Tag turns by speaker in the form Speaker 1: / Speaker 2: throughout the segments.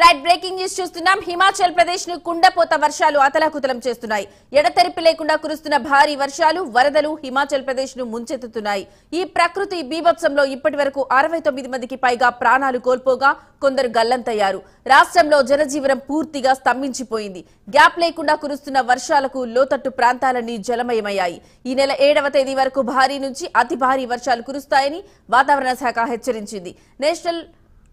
Speaker 1: Right breaking news చూస్తున్నాం. హిమాచల్ ప్రదేశ్ ను కుండపోత వర్షాలు అతలాకుతలం చేస్తున్నాయి. ఎడతెరిపి లేకుండా కురుస్తున్న భారీ వర్షాలు వరదలు హిమాచల్ ప్రదేశ్ ను ముంచెత్తుతున్నాయి. ఈ ప్రకృతి బీభత్సంలో ఇప్పటివరకు 69 మందికి పైగా ప్రాణాలు కోల్పోగా కొందరు గల్లంతయ్యారు. రాష్ట్రంలో జనజీవనం పూర్తిగా స్తంభించిపోయింది. గ్యాప్ లేకుండా కురుస్తున్న వర్షాలకు లోతట్టు ప్రాంతాలన్నీ జలమయమయ్యాయి. ఈ నెల 7వ తేదీ వరకు భారీ నుంచి అతి భారీ వర్షాలు కురుస్తాయని వాతావరణ శాఖ హెచ్చరించింది. నేషనల్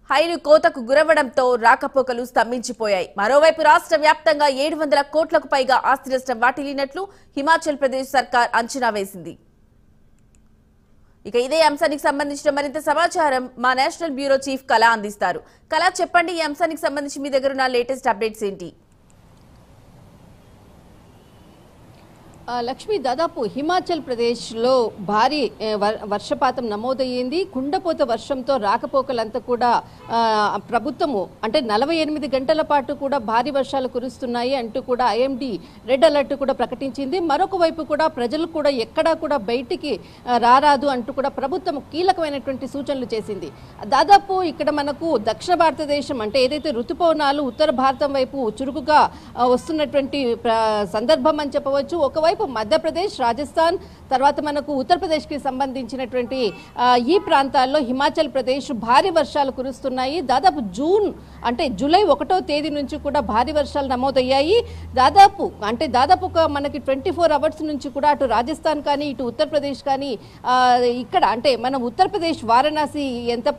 Speaker 1: హైలు కోతకు గురవడంతో రాకపోకలు స్తంభించిపోయాయి. మరోవైపు రాష్ట్ర వ్యాప్తంగా 700 కోట్లకు పైగా ఆస్తి నష్టం వాటిల్లినట్లు హిమాచల్ ప్రదేశ్ సర్కార్ అంచనా వేసింది. ఇక ఇదే అంశానికి సంబంధించిన మరింత సమాచారం మా నేషనల్ బ్యూరో చీఫ్ కళ అందిస్తారు. కళ, చెప్పండి, ఈ అంశానికి సంబంధించి మీ దగ్గర ఉన్న లేటెస్ట్ అప్డేట్స్ ఏంటి?
Speaker 2: లక్ష్మి, దాదాపు హిమాచల్ ప్రదేశ్లో భారీ వర్షపాతం నమోదయ్యింది. కుండపోత వర్షంతో రాకపోకలంతా కూడా ప్రభుత్వము అంటే 48 గంటల పాటు కూడా భారీ వర్షాలు కురుస్తున్నాయి అంటూ కూడా ఐఎండీ రెడ్ అలర్ట్ కూడా ప్రకటించింది. మరొక వైపు కూడా ప్రజలు కూడా ఎక్కడా కూడా బయటికి రారాదు అంటూ కూడా ప్రభుత్వం కీలకమైనటువంటి సూచనలు చేసింది. దాదాపు ఇక్కడ మనకు దక్షిణ భారతదేశం అంటే ఏదైతే ఋతుపవనాలు ఉత్తర భారతం వైపు చురుకుగా వస్తున్నటువంటి సందర్భం అని చెప్పవచ్చు. ఒకవైపు మధ్యప్రదేశ్, రాజస్థాన్, తర్వాత మనకు ఉత్తరప్రదేశ్కి సంబంధించినటువంటి ఈ ప్రాంతాల్లో హిమాచల్ ప్రదేశ్ భారీ వర్షాలు కురుస్తున్నాయి. దాదాపు జూలై 1వ తేదీ నుంచి కూడా భారీ వర్షాలు నమోదయ్యాయి. దాదాపు మనకి 24 అవర్స్ నుంచి కూడా అటు రాజస్థాన్ కానీ ఇటు ఉత్తరప్రదేశ్ కానీ ఇక్కడ అంటే మన ఉత్తరప్రదేశ్ వారణాసి ఎంత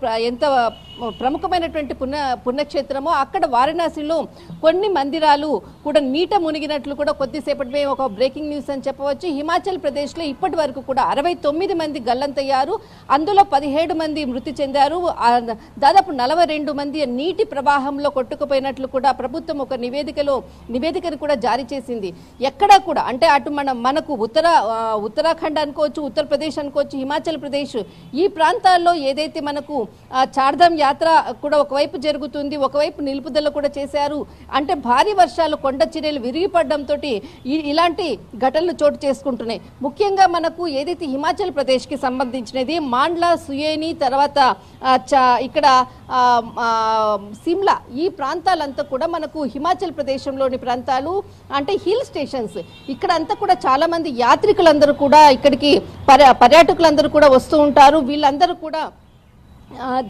Speaker 2: ప్రముఖమైనటువంటి పుణ్యక్షేత్రమో అక్కడ వారణాసిలో కొన్ని మందిరాలు కూడా నీట మునిగినట్లు కూడా కొద్దిసేపటి ఒక బ్రేకింగ్ న్యూస్ అని చెప్పవచ్చు. హిమాచల్ ప్రదేశ్ లో ఇప్పటి వరకు కూడా 69 మంది గల్లంతయ్యారు. అందులో 17 మంది మృతి చెందారు. దాదాపు 42 మంది నీటి ప్రవాహంలో కొట్టుకుపోయినట్లు కూడా ప్రభుత్వం ఒక నివేదికను కూడా జారీ చేసింది. ఎక్కడా కూడా అంటే అటు మనకు ఉత్తరాఖండ్ అనుకోవచ్చు, ఉత్తరప్రదేశ్ అనుకోవచ్చు, హిమాచల్ ప్రదేశ్ ఈ ప్రాంతాల్లో ఏదైతే మనకు చార్ధామ్ యాత్ర కూడా ఒకవైపు జరుగుతుంది, ఒకవైపు నిలుపుదల కూడా చేశారు. అంటే భారీ వర్షాలు కొండ చర్యలు విరిగిపడడంతో ఇలాంటి ఘటనలు చోటు చేసుకుంటున్నాయి. ముఖ్యంగా మనకు ఏదైతే హిమాచల్ ప్రదేశ్ కి సంబంధించినది మాండ్లా, సుయేని, తర్వాత ఇక్కడ సిమ్లా ఈ ప్రాంతాలంతా కూడా మనకు హిమాచల్ ప్రదేశంలోని ప్రాంతాలు అంటే హిల్ స్టేషన్స్. ఇక్కడ అంతా కూడా చాలా మంది యాత్రికులందరూ కూడా ఇక్కడికి పర్యాటకులందరూ కూడా వస్తూ ఉంటారు. వీళ్ళందరూ కూడా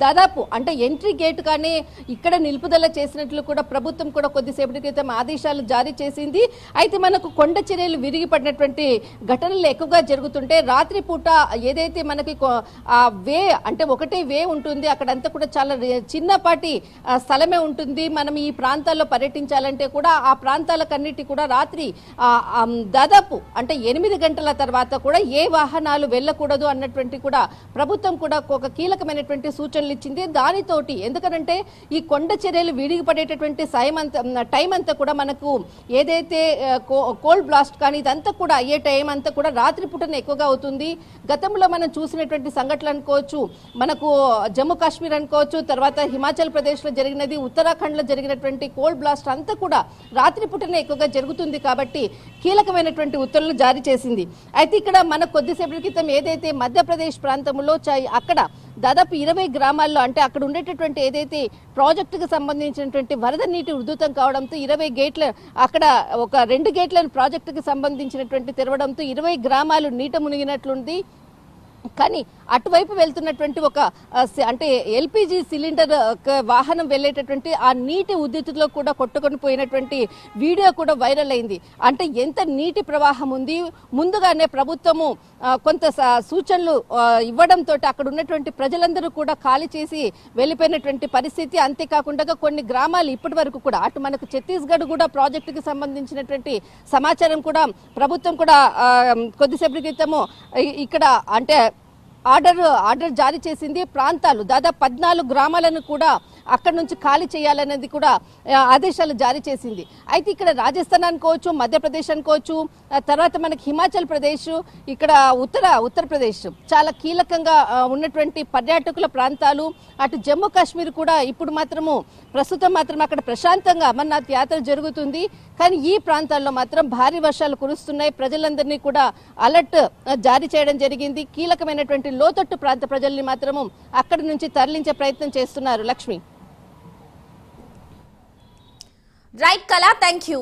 Speaker 2: దాదాపు అంటే ఎంట్రీ గేట్ కానీ ఇక్కడ నిలుపుదల చేసినట్లు కూడా ప్రభుత్వం కూడా కొద్దిసేపటి క్రితం ఆదేశాలు జారీ చేసింది. అయితే మనకు కొండ చర్యలు విరిగిపడినటువంటి ఘటనలు ఎక్కువగా జరుగుతుంటే రాత్రి పూట ఏదైతే మనకి వే అంటే ఒకటే వే ఉంటుంది, అక్కడంతా కూడా చాలా చిన్నపాటి స్థలమే ఉంటుంది. మనం ఈ ప్రాంతాల్లో పర్యటించాలంటే కూడా ఆ ప్రాంతాలకన్నిటి కూడా రాత్రి దాదాపు అంటే 8 గంటల తర్వాత కూడా ఏ వాహనాలు వెళ్ళకూడదు అన్నటువంటి కూడా ప్రభుత్వం కూడా ఒక కీలకమైనటువంటి సూచనలు ఇచ్చింది. దానితోటి ఎందుకంటే ఈ కొండ చర్యలు విడిగిపడేటటువంటి టైం అంతా కూడా మనకు ఏదైతే కోల్డ్ బ్లాస్ట్ కానీ ఇదంతా కూడా అయ్యే టైం అంతా కూడా రాత్రి పూటనే ఎక్కువగా అవుతుంది. గతంలో మనం చూసినటువంటి సంఘటనలు అనుకోవచ్చు, మనకు జమ్మూ కాశ్మీర్ అనుకోవచ్చు, తర్వాత హిమాచల్ ప్రదేశ్ లో జరిగినది, ఉత్తరాఖండ్ లో జరిగినటువంటి కోల్డ్ బ్లాస్ట్ అంతా కూడా రాత్రి పూటనే ఎక్కువగా జరుగుతుంది. కాబట్టి కీలకమైనటువంటి ఉత్తర్వులు జారీ చేసింది. అయితే ఇక్కడ మన కొద్దిసేపటి క్రితం ఏదైతే మధ్యప్రదేశ్ ప్రాంతంలో అక్కడ దాదాపు 20 గ్రామాల్లో అంటే అక్కడ ఉండేటటువంటి ఏదైతే ప్రాజెక్టుకు సంబంధించినటువంటి వరద నీటి ఉధృతం కావడంతో 20 గేట్ల అక్కడ ఒక 2 గేట్లను ప్రాజెక్టుకు సంబంధించినటువంటి తెరవడంతో 20 గ్రామాలు నీట మునిగినట్లుంది. కానీ అటువైపు వెళ్తున్నటువంటి ఒక అంటే ఎల్పిజి సిలిండర్ వాహనం వెళ్ళేటటువంటి ఆ నీటి ఉధృతిలో కూడా కొట్టుకొని పోయినటువంటి వీడియో కూడా వైరల్ అయింది. అంటే ఎంత నీటి ప్రవాహం ఉంది. ముందుగానే ప్రభుత్వము కొంత సూచనలు ఇవ్వడంతో అక్కడ ఉన్నటువంటి ప్రజలందరూ కూడా ఖాళీ చేసి వెళ్ళిపోయినటువంటి పరిస్థితి. అంతేకాకుండా కొన్ని గ్రామాలు ఇప్పటి వరకు కూడా అటు మనకు ఛత్తీస్గఢ్ కూడా ప్రాజెక్టుకి సంబంధించినటువంటి సమాచారం కూడా ప్రభుత్వం కూడా కొద్దిసేపటి క్రితము ఇక్కడ అంటే ఆర్డర్ జారీ చేసింది. ప్రాంతాలు దాదాపు 14 గ్రామాలను కూడా అక్కడ నుంచి ఖాళీ చేయాలనేది కూడా ఆదేశాలు జారీ చేసింది. అయితే ఇక్కడ రాజస్థాన్ అనుకోవచ్చు, మధ్యప్రదేశ్ అనుకోవచ్చు, తర్వాత మనకి హిమాచల్ ప్రదేశ్, ఇక్కడ ఉత్తరప్రదేశ్ చాలా కీలకంగా ఉన్నటువంటి పర్యాటకుల ప్రాంతాలు. అటు జమ్మూ కాశ్మీర్ కూడా ఇప్పుడు ప్రస్తుతం మాత్రం అక్కడ ప్రశాంతంగా అమర్నాథ్ యాత్ర జరుగుతుంది. కానీ ఈ ప్రాంతాల్లో మాత్రం భారీ వర్షాలు కురుస్తున్నాయి. ప్రజలందరినీ కూడా అలర్ట్ జారీ చేయడం జరిగింది. కీలకమైనటువంటి లోతట్టు ప్రాంత ప్రజల్ని మాత్రము అక్కడి నుంచి తరలించే ప్రయత్నం చేస్తున్నారు. లక్ష్మి.
Speaker 1: రైట్ కళా, థ్యాంక్ యూ.